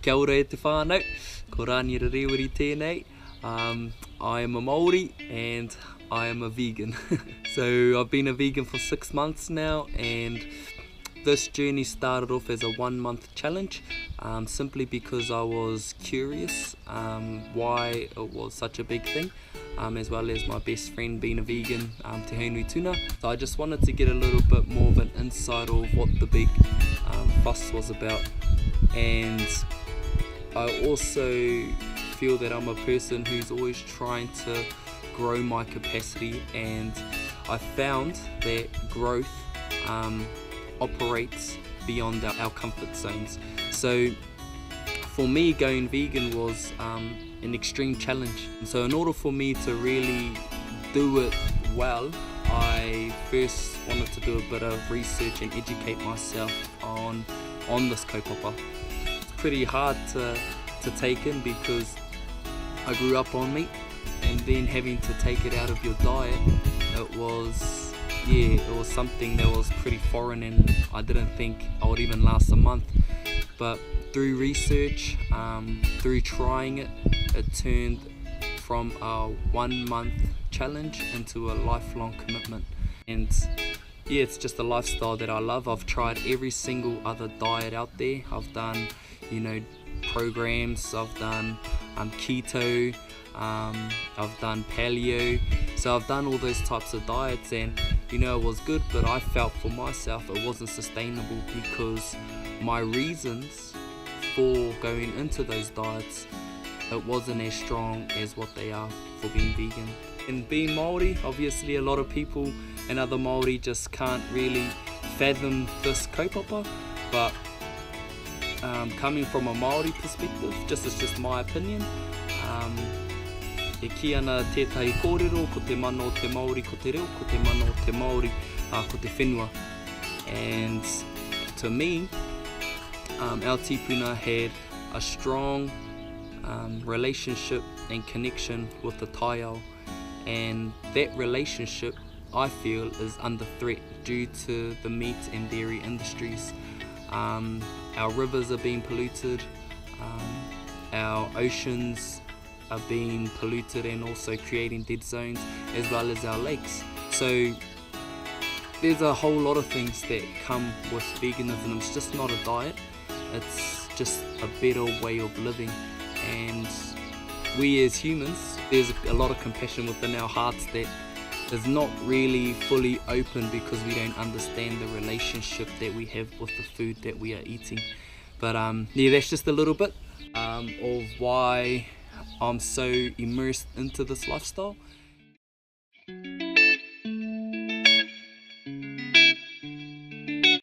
Kia ora e te whānau, ko rāni rewiri tēnei. I am a Māori and I am a vegan. So I've been a vegan for 6 months now, and this journey started off as a 1-month challenge, simply because I was curious why it was such a big thing, as well as my best friend being a vegan, Te Henui Tuna. So I just wanted to get a little bit more of an insight of what the big fuss was about. And I also feel that I'm a person who's always trying to grow my capacity, and I found that growth operates beyond our comfort zones. So for me, going vegan was an extreme challenge. So in order for me to really do it well, I first wanted to do a bit of research and educate myself on this kaupapa. It's pretty hard to take in because I grew up on meat, and then having to take it out of your diet, it was something that was pretty foreign, and I didn't think I would even last a month. But through research, through trying it, it turned from a 1-month challenge into a lifelong commitment. And yeah, it's just a lifestyle that I love. I've tried every single other diet out there. I've done, programs, I've done keto, I've done paleo, so I've done all those types of diets, and it was good, but I felt for myself it wasn't sustainable because my reasons for going into those diets, it wasn't as strong as what they are for being vegan. And being Māori, obviously a lot of people and other Māori just can't really fathom this kaupapa, but coming from a Māori perspective, it's just my opinion, e ki ana tētahi kōrero ko te mana o te Māori ko te reo, ko te mana o te Māori ko te whenua. And to me, our tipuna had a strong relationship and connection with the taiao, and that relationship, I feel, is under threat due to the meat and dairy industries. Our rivers are being polluted, our oceans are being polluted and also creating dead zones, as well as our lakes. So there's a whole lot of things that come with veganism. It's just not a diet, it's just a better way of living. And we as humans, there's a lot of compassion within our hearts that is not really fully open because we don't understand the relationship that we have with the food that we are eating. But yeah, that's just a little bit of why I'm so immersed into this lifestyle.